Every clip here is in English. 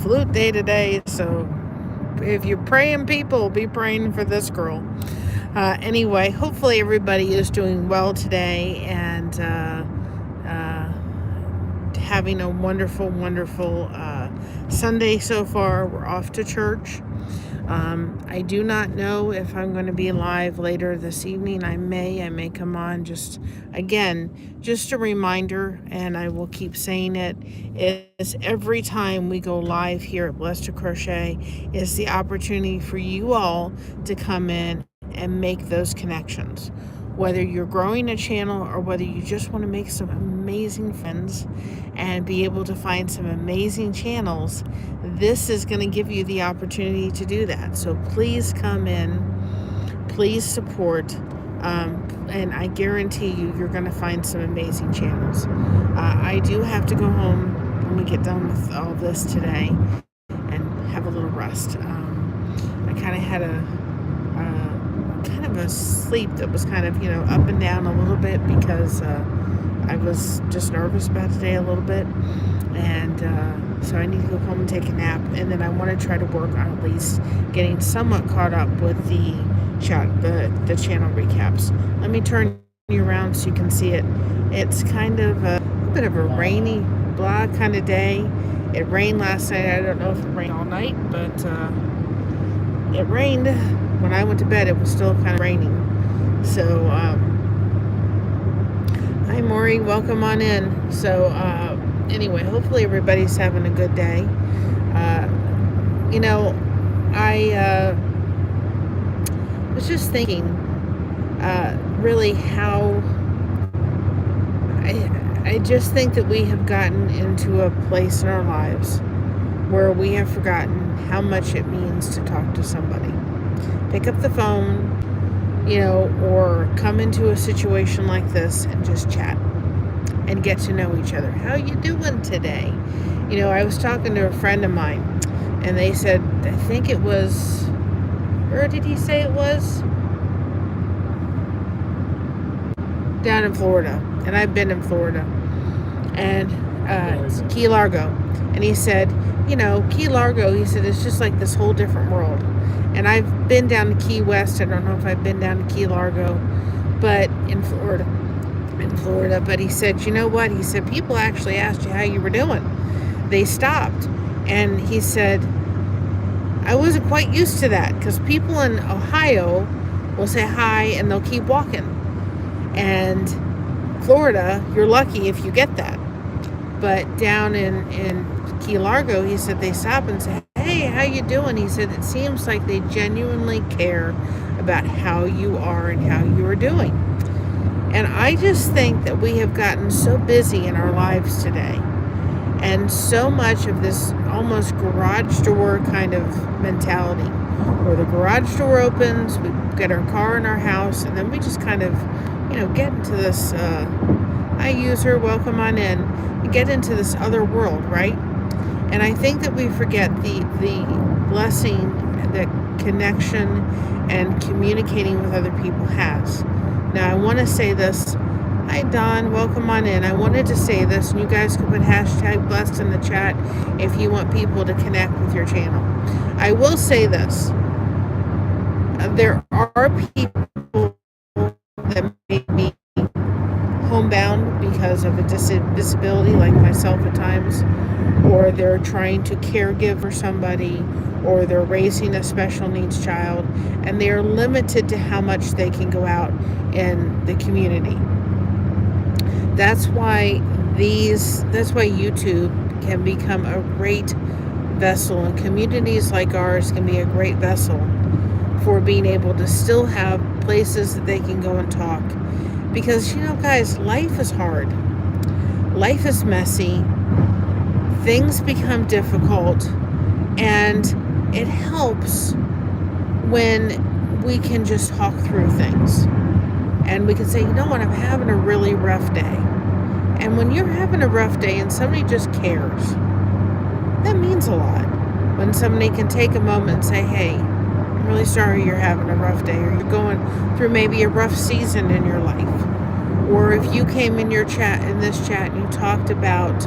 flute day today, so if you're praying, people, be praying for this girl. Anyway, hopefully everybody is doing well today and uh, having a wonderful, wonderful Sunday so far. We're off to church. I do not know if I'm going to be live later this evening. I may come on. Just a reminder, and I will keep saying it, is every time we go live here at Blessed to Crochet is the opportunity for you all to come in and make those connections. Whether you're growing a channel or whether you just want to make some amazing friends and be able to find some amazing channels, this is going to give you the opportunity to do that. So please come in, please support, and I guarantee you're going to find some amazing channels. I do have to go home when we get done with all this today and have a little rest. I kind of had a sleep that was kind of, up and down a little bit because I was just nervous about today a little bit. And so I need to go home and take a nap. And then I want to try to work on at least getting somewhat caught up with the channel recaps. Let me turn you around so you can see it. It's kind of a bit of a rainy, blah kind of day. It rained last night. I don't know if it rained all night, but it rained. When I went to bed, it was still kind of raining. So, hi, Maury. Welcome on in. So, anyway, hopefully everybody's having a good day. I was just thinking, really how I just think that we have gotten into a place in our lives where we have forgotten how much it means to talk to somebody. Pick up the phone, or come into a situation like this and just chat and get to know each other. How you doing today? I was talking to a friend of mine, and they said, I think it was, where did he say it was? Down in Florida. And I've been in Florida. And it's Key Largo. And he said, Key Largo, he said, it's just like this whole different world. And I've been down to Key West. I don't know if I've been down to Key Largo, but in Florida. But he said, you know what? He said, people actually asked you how you were doing. They stopped. And he said, I wasn't quite used to that because people in Ohio will say hi and they'll keep walking. And Florida, you're lucky if you get that. But down in Key Largo, he said they stop and say, hey, how you doing? He said it seems like they genuinely care about how you are and how you are doing. And I just think that we have gotten so busy in our lives today, and so much of this almost garage door kind of mentality, where the garage door opens, we get our car in our house, and then we just kind of, get into this, hi user, welcome on in, you get into this other world, right? And I think that we forget the blessing that connection and communicating with other people has. Now, I want to say this. Hi, Don. Welcome on in. I wanted to say this, and you guys can put hashtag blessed in the chat if you want people to connect with your channel. I will say this. There are people that may be homebound because of a disability, like myself at times, or they're trying to caregive for somebody, or they're raising a special needs child, and they are limited to how much they can go out in the community. That's why YouTube can become a great vessel, and communities like ours can be a great vessel for being able to still have places that they can go and talk. Because, guys, life is hard. Life is messy. Things become difficult. And it helps when we can just talk through things. And we can say, you know what, I'm having a really rough day. And when you're having a rough day and somebody just cares, that means a lot. When somebody can take a moment and say, hey, I'm really sorry you're having a rough day, or you're going through maybe a rough season in your life. Or if you came in this chat and you talked about,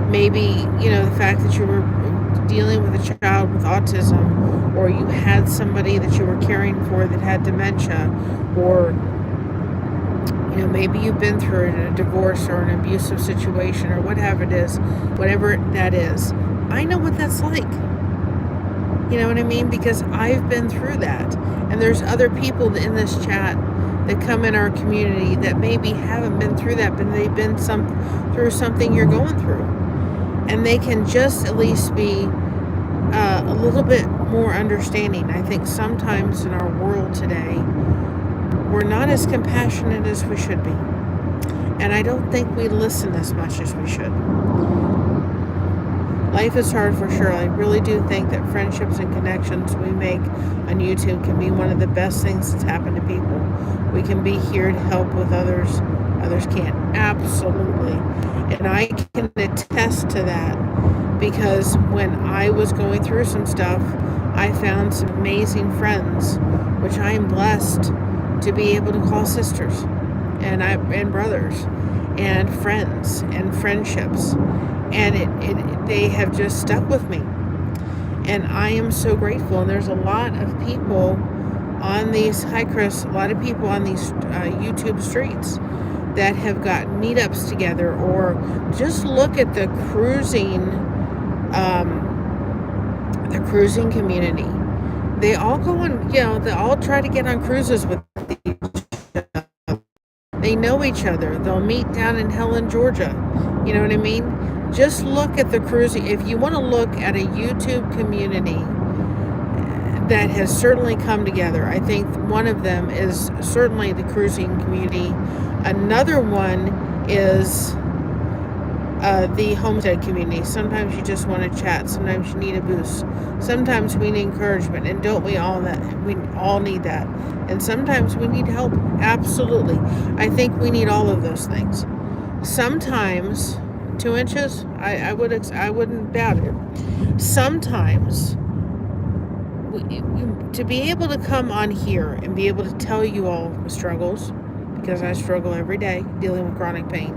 Maybe, the fact that you were dealing with a child with autism, or you had somebody that you were caring for that had dementia, or maybe you've been through a divorce or an abusive situation or whatever it is, whatever that is. I know what that's like. You know what I mean? Because I've been through that. And there's other people in this chat that come in our community that maybe haven't been through that, but they've been through something you're going through. And they can just at least be a little bit more understanding. I think sometimes in our world today, we're not as compassionate as we should be. And I don't think we listen as much as we should. Life is hard for sure. I really do think that friendships and connections we make on YouTube can be one of the best things that's happened to people. We can be here to help with others. Others can't. Absolutely. And I can attest to that because when I was going through some stuff, I found some amazing friends, which I am blessed to be able to call sisters and brothers and friends and friendships. And they have just stuck with me. And I am so grateful. And there's a lot of people on these, hi Chris, a lot of people on these YouTube streets that have got meetups together, or just look at the cruising community. They all go on, they all try to get on cruises with each other. They know each other. They'll meet down in Helen, Georgia. You know what I mean? Just look at the cruising. If you want to look at a YouTube community that has certainly come together, I think one of them is certainly the cruising community. Another one is the homestead community. Sometimes you just want to chat. Sometimes you need a boost. Sometimes we need encouragement, and don't we all need that? And sometimes we need help. Absolutely. I think we need all of those things. Sometimes 2 inches, I wouldn't doubt it. Sometimes to be able to come on here and be able to tell you all the struggles, because I struggle every day dealing with chronic pain,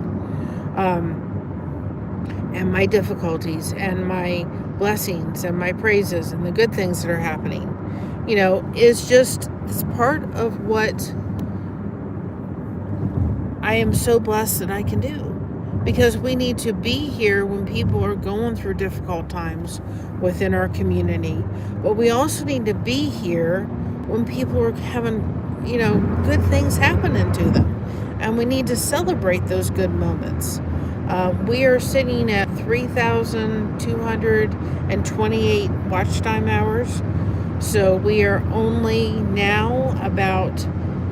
and my difficulties and my blessings and my praises and the good things that are happening, it's part of what I am so blessed that I can do. Because we need to be here when people are going through difficult times within our community. But we also need to be here when people are having, good things happening to them. And we need to celebrate those good moments. We are sitting at 3,228 watch time hours. So we are only now about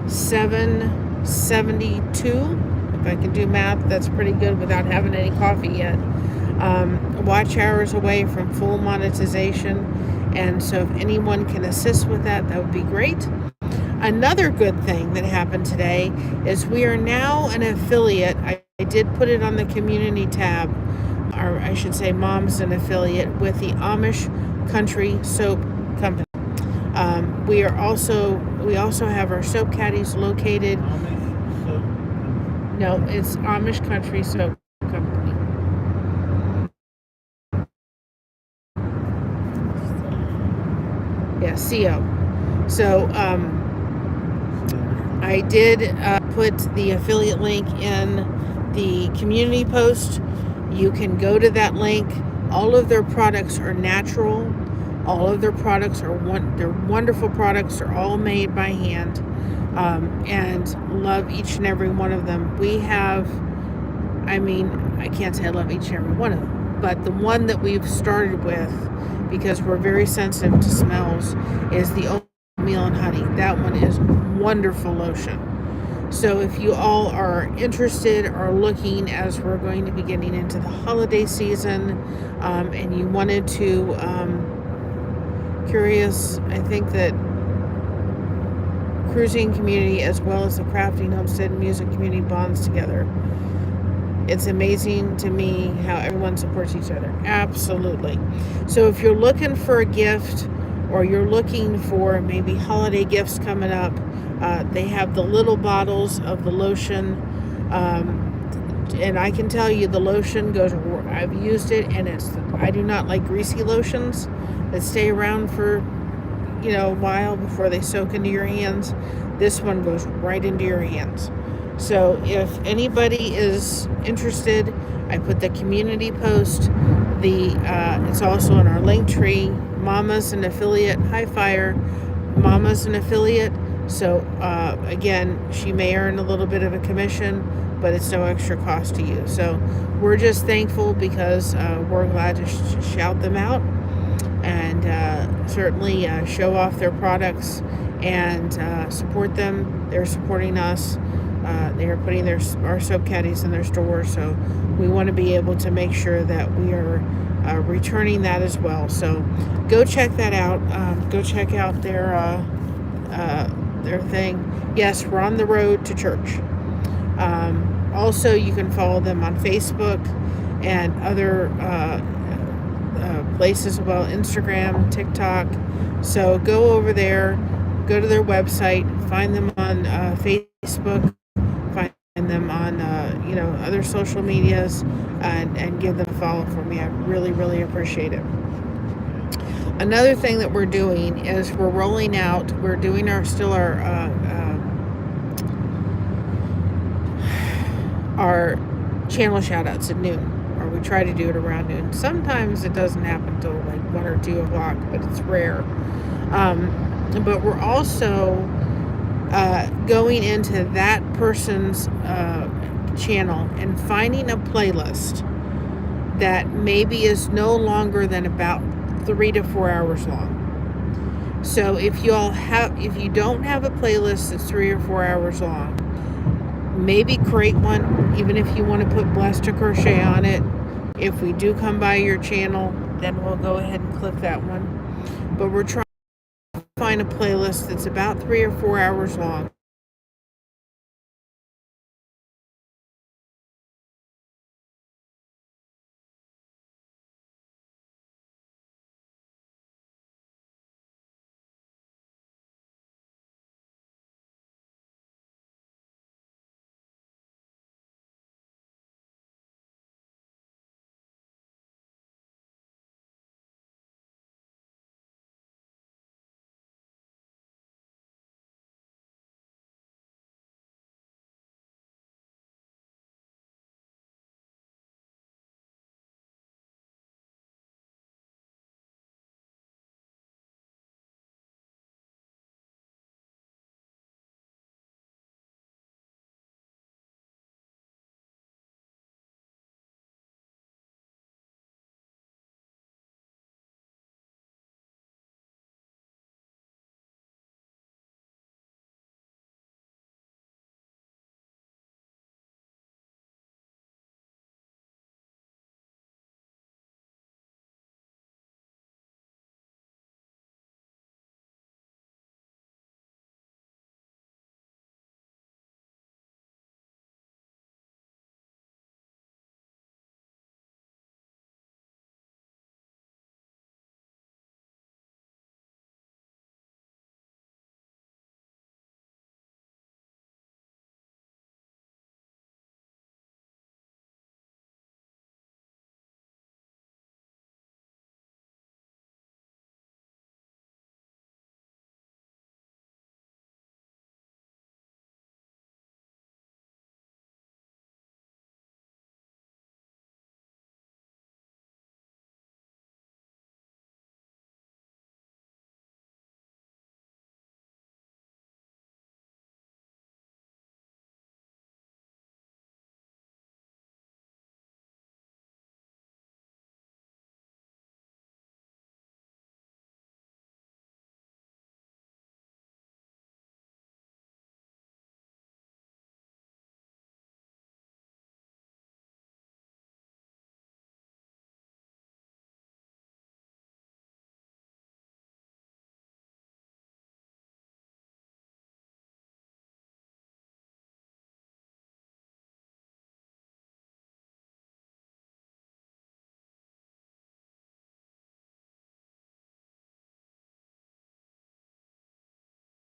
772. If I can do math, that's pretty good without having any coffee yet. Watch hours away from full monetization. And so if anyone can assist with that, that would be great. Another good thing that happened today is we are now an affiliate. I did put it on the community tab, or I should say Mom's an affiliate with the Amish Country Soap Company. We also have our soap caddies located. No, it's Amish Country Soap Company. Yeah, CO. So I did put the affiliate link in the community post. You can go to that link. All of their products are natural. All of their products are they're wonderful products. They're all made by hand. And love each and every one of them. We have, I can't say I love each and every one of them, but the one that we've started with, because we're very sensitive to smells, is the oatmeal and honey. That one is wonderful lotion. So if you all are interested or looking, as we're going to be getting into the holiday season, and you wanted to, curious, I think that cruising community as well as the crafting, homestead, and music community bonds together. It's amazing to me how everyone supports each other. Absolutely. So if you're looking for a gift, or you're looking for maybe holiday gifts coming up, they have the little bottles of the lotion. And I can tell you the lotion goes, I've used it, and I do not like greasy lotions that stay around for a while before they soak into your hands. This one goes right into your hands. So if anybody is interested, I put the community post. It's also in our link tree. Mama's an affiliate. High Fire. Mama's an affiliate. So again, she may earn a little bit of a commission, but it's no extra cost to you. So we're just thankful because we're glad to shout them out and certainly show off their products and support them. They're supporting us. They are putting our soap caddies in their stores, so we want to be able to make sure that we are returning that as well. So go check that out. Go check out their thing. Yes, we're on the road to church. Also, you can follow them on Facebook and other places, well, Instagram, TikTok. So go over there, go to their website, find them on Facebook, find them on other social medias, and give them a follow for me. I really, really appreciate it. Another thing that we're doing is we're rolling out. We're doing our channel shout outs at noon, or we try to do it around noon. Sometimes it doesn't happen until like 1 or 2 o'clock, but it's rare. But we're also going into that person's channel and finding a playlist that maybe is no longer than about 3 to 4 hours long. So if you don't have a playlist that's 3 or 4 hours long, maybe create one, even if you want to put Blessed to Crochet on it. If we do come by your channel, then we'll go ahead and click that one. But we're trying to find a playlist that's about 3 or 4 hours long